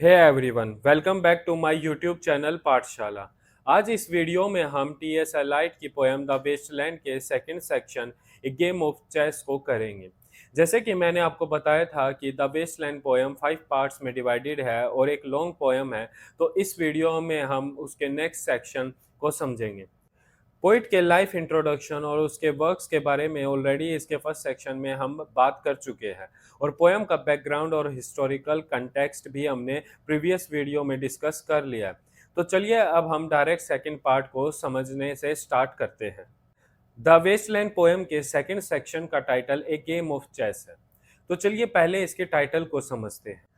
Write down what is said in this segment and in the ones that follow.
Hey everyone, welcome back to my YouTube channel Pathshala. आज इस video में हम टी.एस. एलाइट की पोएम द वेस्टलैंड के second section a game of chess को करेंगे। जैसे कि मैंने आपको बताया था कि द वेस्टलैंड पोएम 5 पार्ट्स में डिवाइडेड है और एक लॉन्ग पोएम है, तो इस वीडियो में हम उसके नेक्स्ट सेक्शन को समझेंगे। पोइट के लाइफ इंट्रोडक्शन और उसके वर्क्स के बारे में ऑलरेडी इसके फर्स्ट सेक्शन में हम बात कर चुके हैं और पोएम का बैकग्राउंड और हिस्टोरिकल कंटेक्स्ट भी हमने प्रीवियस वीडियो में डिस्कस कर लिया है। तो चलिए अब हम डायरेक्ट सेकंड पार्ट को समझने से स्टार्ट करते हैं। द वेस्टलैंड पोएम के सेकंड सेक्शन का title a game of chess है। तो चलिए पहले इसके टाइटल को समझते हैं।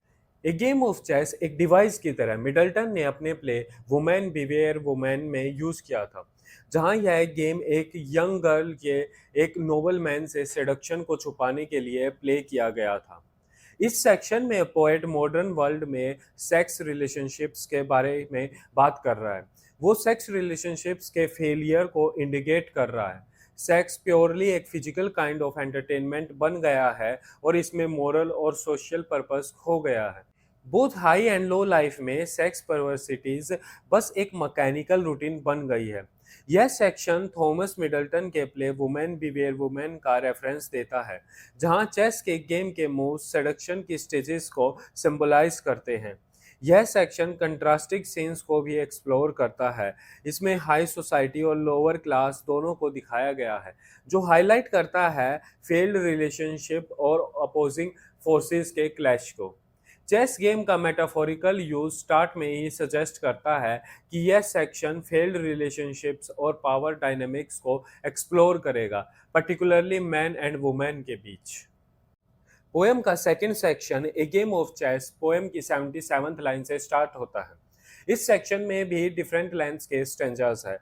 ए गेम ऑफ चेस एक डिवाइस की तरह मिडल्टन ने अपने प्ले वुमेन बिवेयर वुमेन में यूज किया था, जहां यह गेम एक यंग गर्ल के एक नोबल मैन से सेडक्शन को छुपाने के लिए प्ले किया गया था। इस सेक्शन में पोएट मॉडर्न वर्ल्ड में सेक्स रिलेशनशिप्स के बारे में बात कर रहा है। वो सेक्स रिलेशनशिप्स के फेलियर को इंडिकेट कर रहा है। सेक्स प्योरली एक फिजिकल काइंड ऑफ एंटरटेनमेंट बन गया है और इसमें मोरल और सोशल पर्पस खो गया है। Both high and low life में सेक्स परवर्सिटीज बस एक मैकेनिकल रूटीन बन गई है। यह सेक्शन थॉमस मिडल्टन के प्ले वुमेन बिवेयर वुमेन का रेफरेंस देता है, जहां चेस के गेम के मूव्स सेडक्शन की स्टेजेस को सिंबलाइज करते हैं। यह सेक्शन कंट्रास्टिंग सीन्स को भी एक्सप्लोर करता है। इसमें हाई सोसाइटी और लोअर क्लास दोनों को दिखाया गया है, जो हाईलाइट करता है फेल्ड रिलेशनशिप और अपोजिंग फोर्सेस के क्लैश को। चेस गेम का मेटाफोरिकल यूज स्टार्ट में ही सजेस्ट करता है कि यह सेक्शन फेल्ड रिलेशनशिप्स और पावर डायनेमिक्स को एक्सप्लोर करेगा, पर्टिकुलरली मैन एंड वुमेन के बीच। पोएम का second section a game of chess poem की 77th लाइन से स्टार्ट होता है। इस सेक्शन में भी डिफरेंट लेंथ्स के स्टेंजास है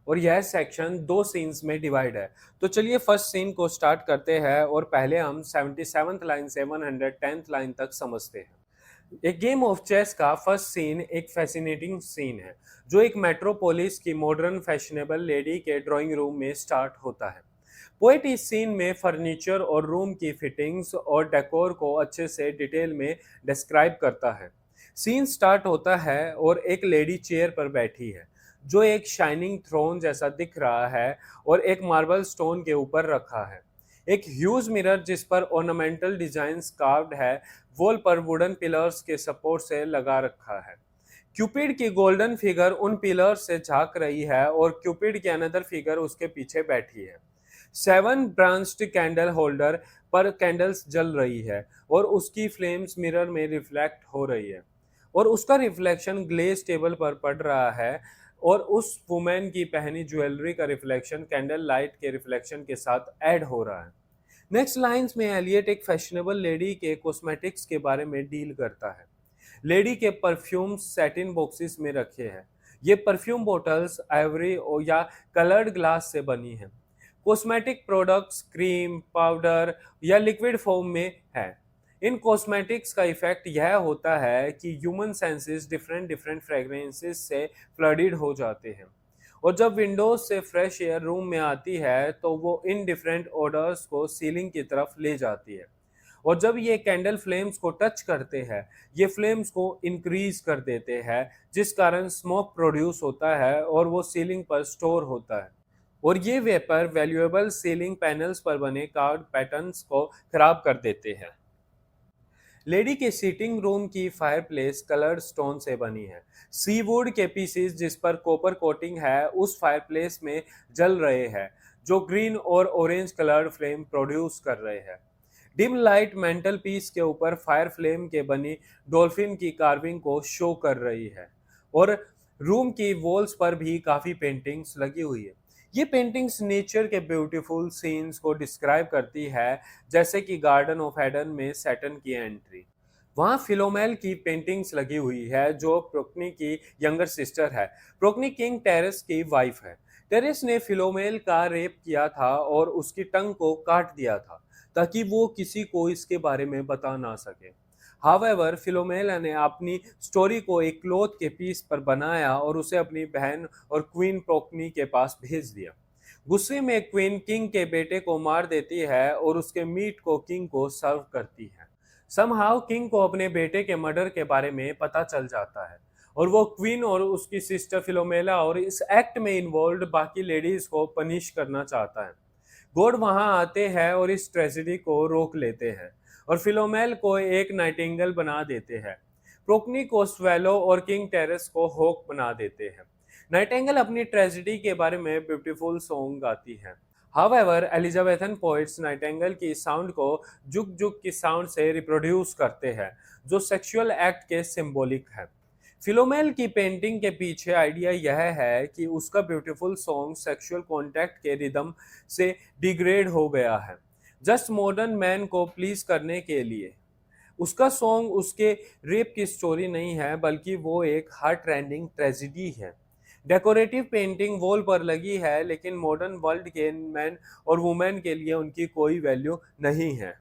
और यह सेक्शन दो सीन्स में डिवाइड है। तो चलिए फर्स्ट सीन को स्टार्ट करते हैं और पहले हम 77th लाइन से 110th लाइन तक समझते हैं। एक गेम ऑफ चेस का फर्स्ट सीन एक फैसिनेटिंग सीन है, जो एक मेट्रोपोलिस की मॉडर्न फैशनेबल लेडी के ड्राइंग रूम में स्टार्ट होता है। पोएट इस सीन में फर्नीचर और रूम की फिटिंग्स और डेकोर को अच्छे से डिटेल में डिस्क्राइब करता है। सीन स्टार्ट होता है और एक लेडी चेयर पर बैठी है, जो एक शाइनिंग थ्रोन जैसा दिख रहा है और एक मार्बल स्टोन के ऊपर रखा है। एक ह्यूज मिरर जिस पर ऑर्नामेंटल डिजाइन्स कार्व्ड है, वॉल पर वुडन पिलर्स के सपोर्ट से लगा रखा है। क्यूपिड की गोल्डन फिगर उन पिलर्स से झांक रही है और क्यूपिड की अनदर फिगर उसके पीछे बैठी है। 7 ब्रांच्ड कैंडल होल्डर पर कैंडल्स जल रही है और उसकी फ्लेम्स मिरर में रिफ्लेक्ट हो रही है और उसका रिफ्लेक्शन ग्लेज टेबल पर पड़ रहा है और उस वुमेन की पहनी ज्वेलरी का रिफ्लेक्शन कैंडल लाइट के रिफ्लेक्शन के साथ ऐड हो रहा है। नेक्स्ट लाइंस में एलियट एक फैशनेबल लेडी के कॉस्मेटिक्स के बारे में डील करता है। लेडी के परफ्यूम्स सैटिन बॉक्सेस में रखे हैं। ये परफ्यूम बोटल्स आइवरी और या कलर्ड ग्लास से बनी हैं। कॉस्मेटिक प्रोडक्ट्स क्रीम, पाउडर या लिक्विड फॉर्म में है। इन कॉस्मेटिक्स का इफेक्ट यह होता है कि human senses different different fragrances से फ्लडेड हो जाते हैं और जब विंडोज से फ्रेश एयर रूम में आती है तो वो इन डिफरेंट ऑर्डर्स को सीलिंग की तरफ ले जाती है और जब ये कैंडल फ्लेम्स को टच करते हैं, ये फ्लेम्स को इंक्रीज कर देते हैं, जिस कारण स्मोक प्रोड्यूस होता है और वो सीलिंग पर स्टोर होता है और ये वेपर वैल्यूएबल सीलिंग पैनल्स पर बने कार्ड पैटर्न्स को खराब कर देते हैं। लेडी के सीटिंग रूम की फायरप्लेस कलर्ड स्टोन से बनी है। सीवुड के पीसेस जिस पर कॉपर कोटिंग है उस फायरप्लेस में जल रहे हैं, जो ग्रीन और ऑरेंज कलर्ड फ्लेम प्रोड्यूस कर रहे हैं। डिम लाइट मेंटल पीस के ऊपर फायर फ्लेम के बनी डॉल्फिन की कार्विंग को शो कर रही है और रूम की वॉल्स पर भी काफ़ी पेंटिंग्स लगी हुई है। ये पेंटिंग्स नेचर के ब्यूटीफुल सीन्स को डिस्क्राइब करती है, जैसे कि गार्डन ऑफ एडन में सैटर्न की एंट्री। वहाँ फिलोमेल की पेंटिंग्स लगी हुई है, जो प्रोक्नी की यंगर सिस्टर है। प्रोक्नी किंग टेरेस की वाइफ है। टेरेस ने फिलोमेल का रेप किया था और उसकी टंग को काट दिया था, ताकि वो किसी को इसके बारे में बता ना सके। हावेवर फिलोमेला ने अपनी स्टोरी को एक क्लॉथ के पीस पर बनाया और उसे अपनी बहन और क्वीन प्रोक्नी के पास भेज दिया। गुस्से में क्वीन किंग के बेटे को मार देती है और उसके मीट को किंग को सर्व करती है। समहाउ किंग को अपने बेटे के मर्डर के बारे में पता चल जाता है और वो क्वीन और उसकी सिस्टर फिलोमेला और इस एक्ट में इन्वॉल्व बाकी लेडीज को पनिश करना चाहता है। गॉड वहां आते हैं और इस ट्रेजेडी को रोक लेते हैं और फिलोमेल को एक नाइटिंगेल बना देते हैं। प्रोकनी को स्वेलो और किंग टेरेस को होक बना देते हैं। नाइटिंगेल अपनी ट्रेजेडी के बारे में ब्यूटीफुल सॉन्ग गाती है। हावेवर एलिजाबेथन पोइट्स नाइटिंगेल की साउंड को जुग जुग की साउंड से रिप्रोड्यूस करते हैं, जो सेक्सुअल एक्ट के सिंबॉलिक है। फिलोमेल की पेंटिंग के पीछे आइडिया यह है कि उसका ब्यूटीफुल सॉन्ग सेक्सुअल कॉन्टैक्ट के रिदम से डिग्रेड हो गया है, जस्ट मॉडर्न मैन को प्लीज करने के लिए। उसका सॉन्ग उसके रेप की स्टोरी नहीं है, बल्कि वो एक हार्ट रेंडिंग ट्रेजिडी है। डेकोरेटिव पेंटिंग वॉल पर लगी है, लेकिन मॉडर्न वर्ल्ड के मैन और वुमेन के लिए उनकी कोई वैल्यू नहीं है।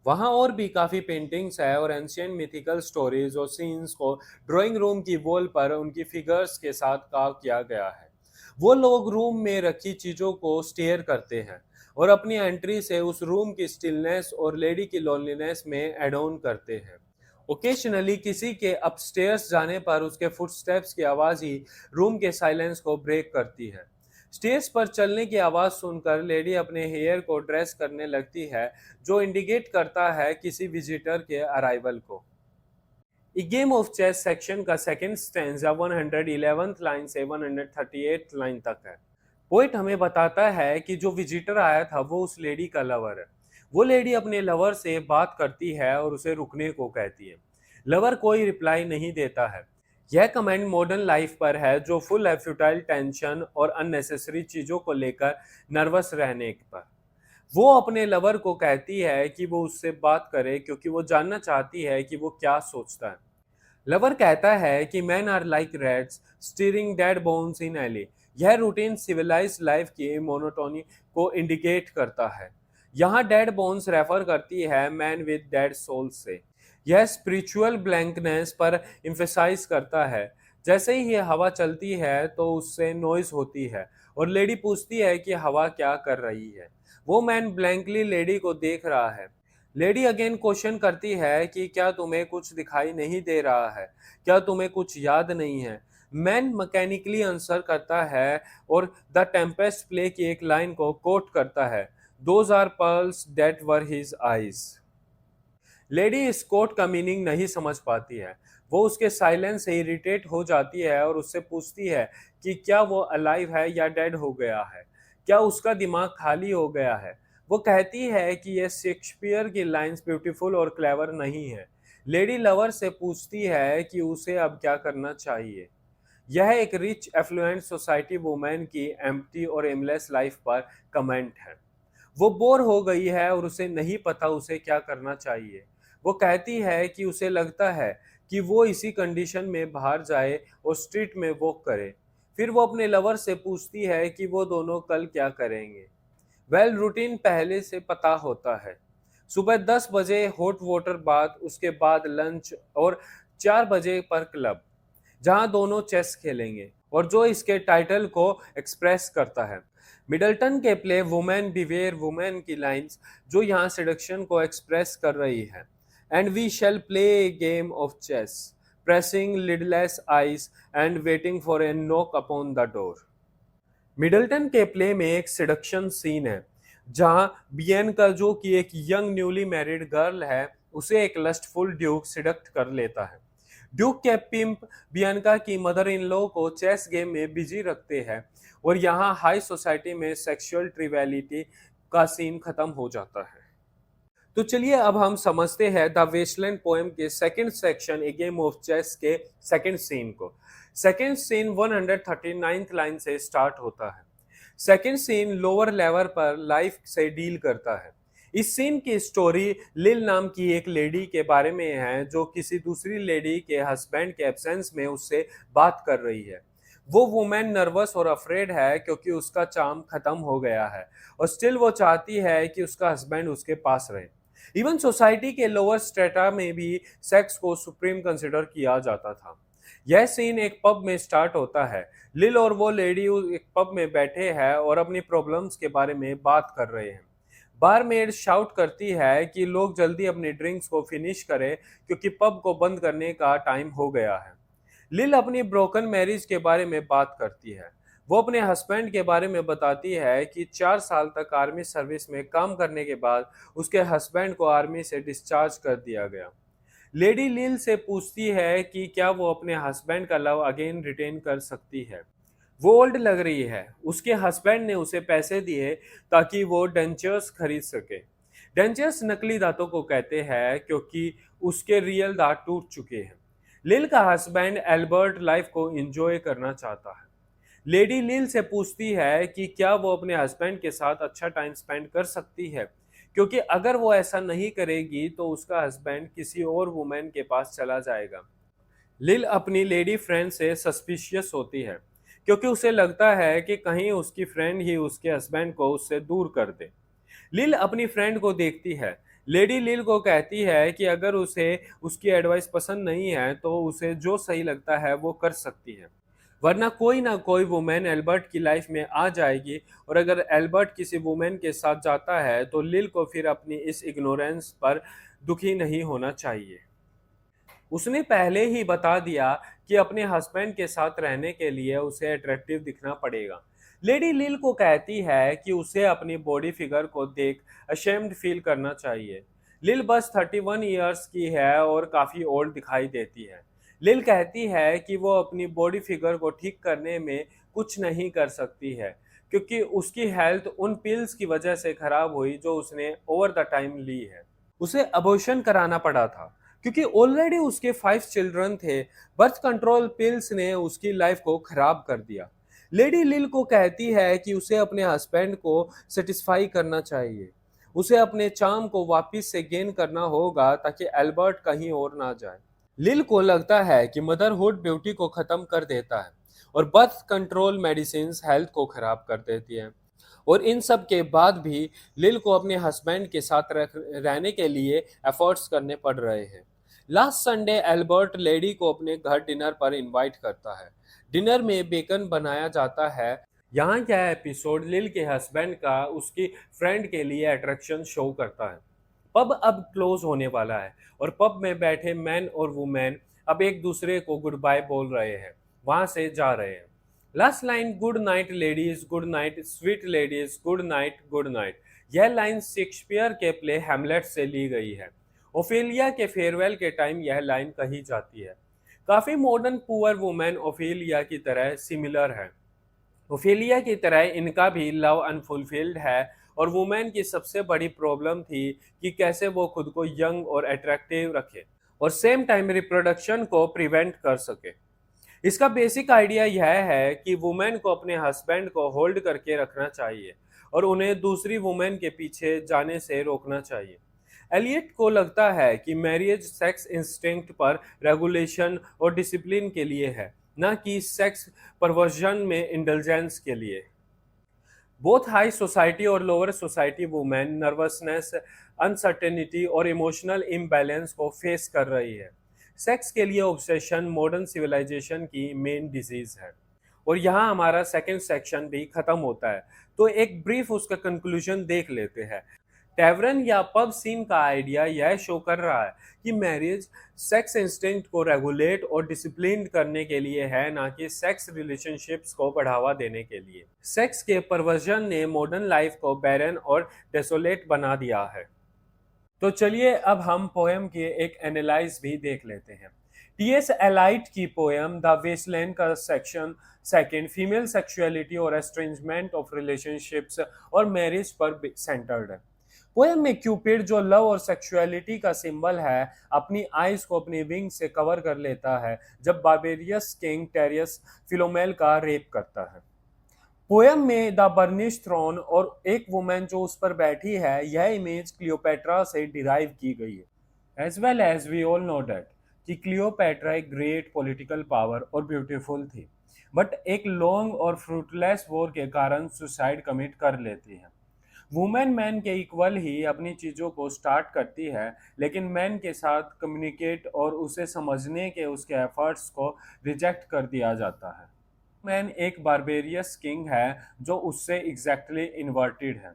वहाँ और भी काफ़ी पेंटिंग्स है और एंशियंट मिथिकल स्टोरीज और सीन्स को ड्राइंग रूम की वॉल पर उनकी फिगर्स के साथ कार्व किया गया है। वो लोग रूम में रखी चीज़ों को स्टेयर करते हैं और अपनी एंट्री से उस रूम की स्टिलनेस और लेडी की लोनलीनेस में एड ऑन करते हैं। ओकेशनली किसी के अपस्टेयर्स जाने पर उसके फुटस्टेप्स की आवाज़ ही रूम के साइलेंस को ब्रेक करती है। स्टेयर्स पर चलने की आवाज़ सुनकर लेडी अपने हेयर को ड्रेस करने लगती है, जो इंडिकेट करता है किसी विजिटर के अराइवल को। ए गेम ऑफ चेस सेक्शन का सेकंड स्टैंजा 111th लाइन से 138th लाइन तक है। पोइट हमें बताता है कि जो विजिटर आया था वो उस लेडी का लवर है। वो लेडी अपने लवर से बात करती है और उसे रुकने को कहती है। लवर कोई रिप्लाई नहीं देता है। यह कमेंट मॉडर्न लाइफ पर है, जो फुल है फ्यूटाइल टेंशन और अननेसेसरी चीज़ों को लेकर नर्वस रहने पर। वो अपने लवर को कहती है कि वो उससे बात करे, क्योंकि वो जानना चाहती है कि वो क्या सोचता है। लवर कहता है कि man are like rats steering dead bones in alley. यह रूटीन सिविलाइज्ड लाइफ की मोनोटोनी को इंडिकेट करता है। यहाँ डेड बोन्स रेफर करती है मैन विद डेड सोल से। यह स्पिरिचुअल ब्लैंकनेस पर इम्फेसाइज करता है। जैसे ही ये हवा चलती है तो उससे नॉइज होती है और लेडी पूछती है कि हवा क्या कर रही है। वो मैन ब्लैंकली लेडी को देख रहा है। लेडी अगेन क्वेश्चन करती है कि क्या तुम्हें कुछ दिखाई नहीं दे रहा है, क्या तुम्हें कुछ याद नहीं है। मैन मैकेनिकली आंसर करता है और द टेम्पेस्ट प्ले की एक लाइन को कोट करता है, those are pearls that were his eyes. Lady इस कोट का मीनिंग नहीं समझ पाती है। वो उसके साइलेंस से इरिटेट हो जाती है और उससे पूछती है कि क्या वो अलाइव है या डेड हो गया है, क्या उसका दिमाग खाली हो गया है। वो कहती है कि ये शेक्सपियर की लाइंस ब्यूटीफुल और क्लेवर नहीं है। लेडी लवर से पूछती है कि उसे अब क्या करना चाहिए। यह एक रिच एफ्लुएंट सोसाइटी वुमेन की एम्प्टी और एमलेस लाइफ पर कमेंट है। वो बोर हो गई है और उसे नहीं पता उसे क्या करना चाहिए। वो कहती है कि उसे लगता है कि वो इसी कंडीशन में बाहर जाए और स्ट्रीट में वॉक करे। फिर वो अपने लवर से पूछती है कि वो दोनों कल क्या करेंगे। रूटीन पहले से पता होता है। सुबह 10 बजे हॉट वाटर बाथ, उसके बाद लंच और 4 बजे पर क्लब, जहां दोनों चेस खेलेंगे और जो इसके टाइटल को एक्सप्रेस करता है। मिडल्टन के प्ले वुमेन बिवेयर वुमेन की लाइंस जो यहाँ सेडक्शन को एक्सप्रेस कर रही है। And we shall play a game of chess, pressing lidless eyes and waiting for a knock upon the door. Middleton के प्ले में एक सिडक्शन सीन है, जहां बियनका, जो कि एक यंग न्यूली मैरिड गर्ल है, उसे एक लस्टफुल ड्यूक सिडक्ट कर लेता है। ड्यूक के पिंप बियनका की मदर इन लॉ को चेस गेम में बिजी रखते हैं और यहाँ हाई सोसाइटी में सेक्सुअल ट्रिवियलिटी का सीन खत्म हो जाता है। तो चलिए अब हम समझते हैं द वेस्टलैंड पोएम के second section a game of chess के सेकंड सीन को। सेकंड सीन 139th लाइन से स्टार्ट होता है। सेकंड सीन लोअर लेवल पर लाइफ से डील करता है। इस सीन की स्टोरी लिल नाम की एक लेडी के बारे में है, जो किसी दूसरी लेडी के हस्बैंड के एब्सेंस में उससे बात कर रही है। वो वुमेन नर्वस और अफ्रेड है क्योंकि उसका चार्म खत्म हो गया है और स्टिल वो चाहती है कि उसका हस्बैंड उसके पास रहे। इवन सोसाइटी के लोअर स्ट्रेटा में भी सेक्स को सुप्रीम कंसिडर किया जाता था। यह सीन एक पब में स्टार्ट होता है। लिल और वो लेडी एक पब में बैठे हैं और अपनी प्रॉब्लम्स के बारे में बात कर रहे हैं। बारमेड शाउट करती है कि लोग जल्दी अपनी ड्रिंक्स को फिनिश करें क्योंकि पब को बंद करने का टाइम हो गया है। लिल अपनी ब्रोकन मैरिज के बारे में बात करती है। वो अपने हस्बैंड के बारे में बताती है कि 4 साल तक आर्मी सर्विस में काम करने के बाद उसके हस्बैंड को आर्मी से डिस्चार्ज कर दिया गया। लेडी लिल से पूछती है कि क्या वो अपने हस्बैंड का लव अगेन रिटेन कर सकती है। वो ओल्ड लग रही है। उसके हस्बैंड ने उसे पैसे दिए ताकि वो डेंचर्स खरीद सके। डेंचर्स नकली दांतों को कहते हैं क्योंकि उसके रियल दांत टूट चुके हैं। लिल का हस्बैंड एल्बर्ट लाइफ को एंजॉय करना चाहता है। लेडी लिल से पूछती है कि क्या वो अपने हस्बैंड के साथ अच्छा टाइम स्पेंड कर सकती है, क्योंकि अगर वो ऐसा नहीं करेगी तो उसका हस्बैंड किसी और वुमेन के पास चला जाएगा। लिल अपनी लेडी फ्रेंड से सस्पिशियस होती है क्योंकि उसे लगता है कि कहीं उसकी फ्रेंड ही उसके हस्बैंड को उससे दूर कर दे। लिल अपनी फ्रेंड को देखती है। लेडी लिल को कहती है कि अगर उसे उसकी एडवाइस पसंद नहीं है तो उसे जो सही लगता है वो कर सकती है, वरना कोई ना कोई वुमेन एल्बर्ट की लाइफ में आ जाएगी। और अगर एल्बर्ट किसी वुमेन के साथ जाता है तो लिल को फिर अपनी इस इग्नोरेंस पर दुखी नहीं होना चाहिए। उसने पहले ही बता दिया कि अपने हस्बैंड के साथ रहने के लिए उसे अट्रैक्टिव दिखना पड़ेगा। लेडी लिल को कहती है कि उसे अपनी बॉडी फिगर को देख अशेम्ड फील करना चाहिए। लिल बस 31 ईयर्स की है और काफ़ी ओल्ड दिखाई देती है। लिल कहती है कि वो अपनी बॉडी फिगर को ठीक करने में कुछ नहीं कर सकती है क्योंकि उसकी हेल्थ उन पिल्स की वजह से खराब हुई जो उसने ओवर द टाइम ली है। उसे अबॉर्शन कराना पड़ा था क्योंकि ऑलरेडी उसके 5 चिल्ड्रन थे। बर्थ कंट्रोल पिल्स ने उसकी लाइफ को खराब कर दिया। लेडी लिल को कहती है कि उसे अपने हस्बैंड को सेटिस्फाई करना चाहिए। उसे अपने चार्म को वापस से गेन करना होगा ताकि एल्बर्ट कहीं और ना जाए। लिल को लगता है कि मदरहुड ब्यूटी को खत्म कर देता है और बर्थ कंट्रोल मेडिसिन हेल्थ को खराब कर देती है। और इन सब के बाद भी लिल को अपने हस्बैंड के साथ रहने के लिए एफर्ट्स करने पड़ रहे हैं। लास्ट संडे एल्बर्ट लेडी को अपने घर डिनर पर इनवाइट करता है। डिनर में बेकन बनाया जाता है। यहाँ क्या एपिसोड लिल के हस्बैंड का उसकी फ्रेंड के लिए अट्रैक्शन शो करता है। पब अब क्लोज होने वाला है और पब में बैठे मैन और वुमेन अब एक दूसरे को गुड बाय बोल रहे हैं, वहां से जा रहे हैं। Last line good night ladies, good night sweet ladies, good night good night. यह लाइन शेक्सपियर के प्ले हैमलेट से ली गई है। ओफेलिया के फेयरवेल के टाइम यह लाइन कही जाती है। काफी मॉडर्न पुअर वुमेन ओफेलिया की तरह सिमिलर है। ओफेलिया की तरह इनका भी लव अनफुलफिल्ड है और वुमेन की सबसे बड़ी प्रॉब्लम थी कि कैसे वो खुद को यंग और अट्रैक्टिव रखे और सेम टाइम रिप्रोडक्शन को प्रिवेंट कर सके। इसका बेसिक आइडिया यह है कि वुमेन को अपने हस्बैंड को होल्ड करके रखना चाहिए और उन्हें दूसरी वुमेन के पीछे जाने से रोकना चाहिए। एलियट को लगता है कि मैरिज सेक्स इंस्टिंक्ट पर रेगुलेशन और डिसिप्लिन के लिए है, न कि सेक्स परवर्जन में इंडल्जेंस के लिए। बोथ हाई सोसाइटी और lower society women nervousness, uncertainty और इमोशनल इम्बैलेंस को फेस कर रही है। सेक्स के लिए ऑब्सेशन मॉडर्न सिविलाइजेशन की मेन डिजीज है। और यहाँ हमारा सेकंड सेक्शन भी खत्म होता है, तो एक ब्रीफ उसका कंक्लूजन देख लेते हैं। टैवरन या पब सीन का आइडिया यह शो कर रहा है कि मैरिज सेक्स इंस्टिंक्ट को रेगुलेट और डिसिप्लिन करने के लिए है, ना कि सेक्स रिलेशनशिप्स को बढ़ावा देने के लिए। सेक्स के परवर्जन ने मॉडर्न लाइफ को बैरन और डेसोलेट बना दिया है। तो चलिए अब हम पोएम के एक एनालाइज भी देख लेते हैं। टीएस एलाइट की पोएम द वेस्टलैंड का सेक्शन सेकंड फीमेल सेक्सुअलिटी और एस्ट्रेंजमेंट ऑफ रिलेशनशिप्स और मैरिज पर सेंटर्ड है। पोएम में क्यूपिड जो लव और सेक्सुअलिटी का सिंबल है अपनी आइज को अपनी विंग से कवर कर लेता है जब बार्बेरियस किंग टेरियस फिलोमेल का रेप करता है। पोएम में द बर्निश थ्रोन और एक वुमेन जो उस पर बैठी है, यह इमेज क्लियोपेट्रा से डिराइव की गई है। As well as we all know that कि क्लियोपेट्रा एक ग्रेट पॉलिटिकल पावर और ब्यूटीफुल थी, बट एक लॉन्ग और फ्रूटलेस वॉर के कारण सुसाइड कमिट कर लेती है। वुमेन मैन के इक्वल ही अपनी चीज़ों को स्टार्ट करती है, लेकिन मैन के साथ कम्युनिकेट और उसे समझने के उसके एफर्ट्स को रिजेक्ट कर दिया जाता है। मैन एक बारबेरियस किंग है जो उससे एग्जैक्टली इन्वर्टेड है।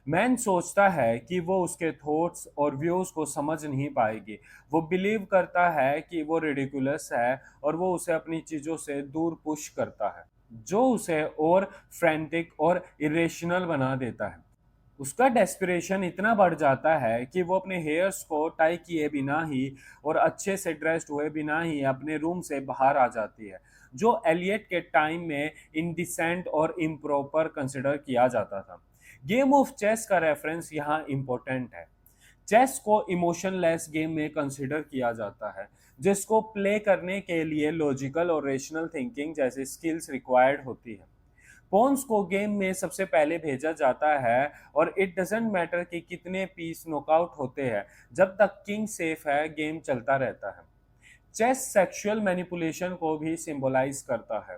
मैन सोचता है कि वो उसके थॉट्स और व्यूज को समझ नहीं पाएगी। वो बिलीव करता है कि वो रिडिकुलस है और वो उसे अपनी चीजों से दूर पुश करता है, जो उसे और फ्रेंटिक और इरेशनल बना देता है। उसका डेस्पिरेशन इतना बढ़ जाता है कि वो अपने हेयर्स को टाई किए बिना ही और अच्छे से ड्रेस्ड हुए बिना ही अपने रूम से बाहर आ जाती है, जो एलियट के टाइम में इनडिसेंट और इम्प्रॉपर कंसिडर किया जाता था। गेम ऑफ चेस का रेफरेंस यहाँ इम्पोर्टेंट है। चेस को इमोशनलेस गेम में कंसिडर किया जाता है, जिसको प्ले करने के लिए लॉजिकल और रेशनल थिंकिंग जैसी स्किल्स रिक्वायर्ड होती है। पॉन्स को गेम में सबसे पहले भेजा जाता है और इट डजेंट मैटर कि कितने पीस नॉकआउट होते हैं, जब तक किंग सेफ है गेम चलता रहता है। चेस सेक्सुअल मैनिपुलेशन को भी सिंबलाइज करता है।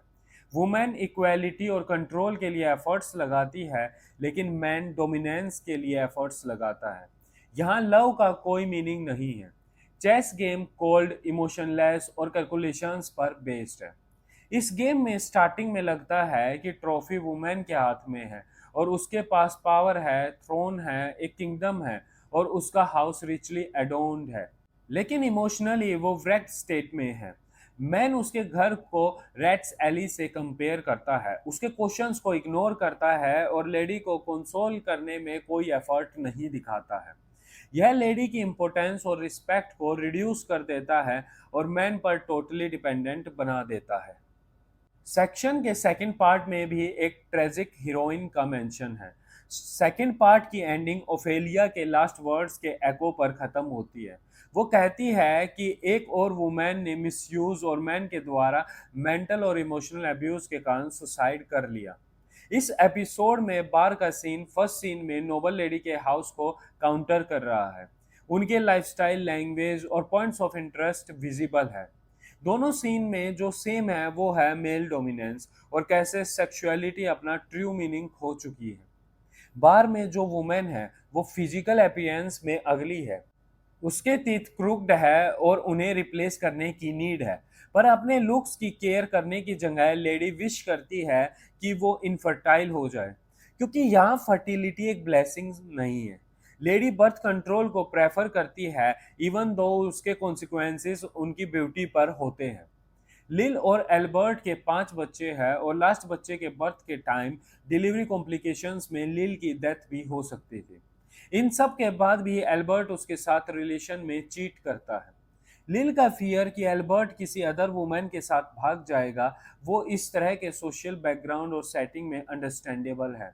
वुमेन इक्वालिटी और कंट्रोल के लिए एफर्ट्स लगाती है, लेकिन मैन डोमिनेंस के लिए एफर्ट्स लगाता है। यहाँ लव का कोई मीनिंग नहीं है। चेस गेम कोल्ड, इमोशनलेस और कैलकुलेशंस पर बेस्ड है। इस गेम में स्टार्टिंग में लगता है कि ट्रॉफी वुमेन के हाथ में है और उसके पास पावर है, थ्रोन है, एक किंगडम है और उसका हाउस रिचली एडोन्ड है। लेकिन इमोशनली वो wrecked स्टेट में है। मैन उसके घर को रेट्स एली से कंपेयर करता है, उसके क्वेश्चंस को इग्नोर करता है और लेडी को कंसोल करने में कोई एफर्ट नहीं दिखाता है। यह लेडी की इम्पोर्टेंस और रिस्पेक्ट को रिड्यूस कर देता है और मैन पर टोटली डिपेंडेंट बना देता है। सेक्शन के सेकंड पार्ट में भी एक ट्रेजिक हीरोइन का मेंशन है। सेकंड पार्ट की एंडिंग ओफेलिया के लास्ट वर्ड्स के एको पर खत्म होती है। वो कहती है कि एक और वुमेन ने मिसयूज और मैन के द्वारा मेंटल और इमोशनल अब्यूज के कारण सुसाइड कर लिया। इस एपिसोड में बार का सीन फर्स्ट सीन में नोबल लेडी के हाउस को काउंटर कर रहा है। उनके लाइफस्टाइल, लैंग्वेज और पॉइंट्स ऑफ इंटरेस्ट विजिबल है। दोनों सीन में जो सेम है वो है मेल डोमिनेंस और कैसे सेक्सुअलिटी अपना ट्रू मीनिंग खो चुकी है। बार में जो वुमेन है वो फिजिकल अपीयरेंस में अगली है, उसके टीथ क्रूक्ड है और उन्हें रिप्लेस करने की नीड है। पर अपने लुक्स की केयर करने की जगह लेडी विश करती है कि वो इनफर्टाइल हो जाए, क्योंकि यहाँ फर्टिलिटी एक ब्लेसिंग नहीं है। लेडी बर्थ कंट्रोल को प्रेफर करती है, इवन दो उसके कॉन्सिक्वेंसेस उनकी ब्यूटी पर होते हैं। लिल और एल्बर्ट के 5 बच्चे हैं और लास्ट बच्चे के बर्थ के टाइम डिलीवरी कॉम्प्लिकेशंस में लिल की डेथ भी हो सकती थी। इन सब के बाद भी एल्बर्ट उसके साथ रिलेशन में चीट करता है। लिल का फियर कि एल्बर्ट किसी अदर वुमेन के साथ भाग जाएगा, वो इस तरह के सोशल बैकग्राउंड और सेटिंग में अंडरस्टैंडेबल है।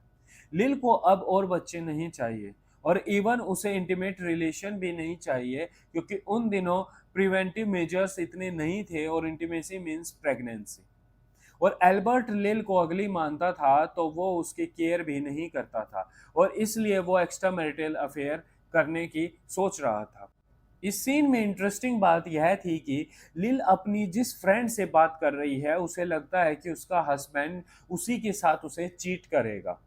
लिल को अब और बच्चे नहीं चाहिए और इवन उसे इंटीमेट रिलेशन भी नहीं चाहिए, क्योंकि उन दिनों प्रिवेंटिव मेजर्स इतने नहीं थे और इंटीमेसी मीन्स प्रेगनेंसी। और एल्बर्ट लिल को अगली मानता था तो वो उसकी केयर भी नहीं करता था और इसलिए वो एक्स्ट्रा मैरिटल अफेयर करने की सोच रहा था। इस सीन में इंटरेस्टिंग बात यह थी कि लिल अपनी जिस फ्रेंड से बात कर रही है उसे लगता है कि उसका हस्बैंड उसी के साथ उसे चीट करेगा।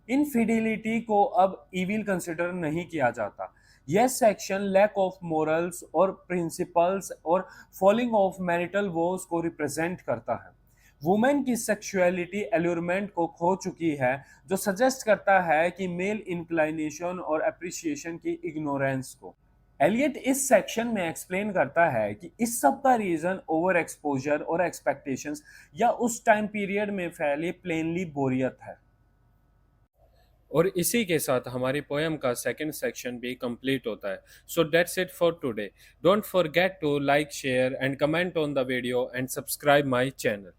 इनफिडिलिटी को अब इविल कंसिडर नहीं किया जाता। यह सेक्शन लैक ऑफ मोरल्स और प्रिंसिपल्स और फॉलिंग ऑफ मैरिटल वॉर्स को रिप्रेजेंट करता है। वुमेन की सेक्सुअलिटी एल्यूरमेंट को खो चुकी है, जो सजेस्ट करता है कि मेल इंक्लाइनेशन और अप्रिसिएशन की इग्नोरेंस को। एलियट इस सेक्शन में एक्सप्लेन करता है कि इस सब का रीजन ओवर एक्सपोजर और एक्सपेक्टेशंस या उस टाइम पीरियड में फैली प्लेनली बोरियत है। और इसी के साथ हमारी पोएम का सेकंड सेक्शन भी कंप्लीट होता है। So that's it for today. Don't forget to like, share and comment on the video and subscribe my channel.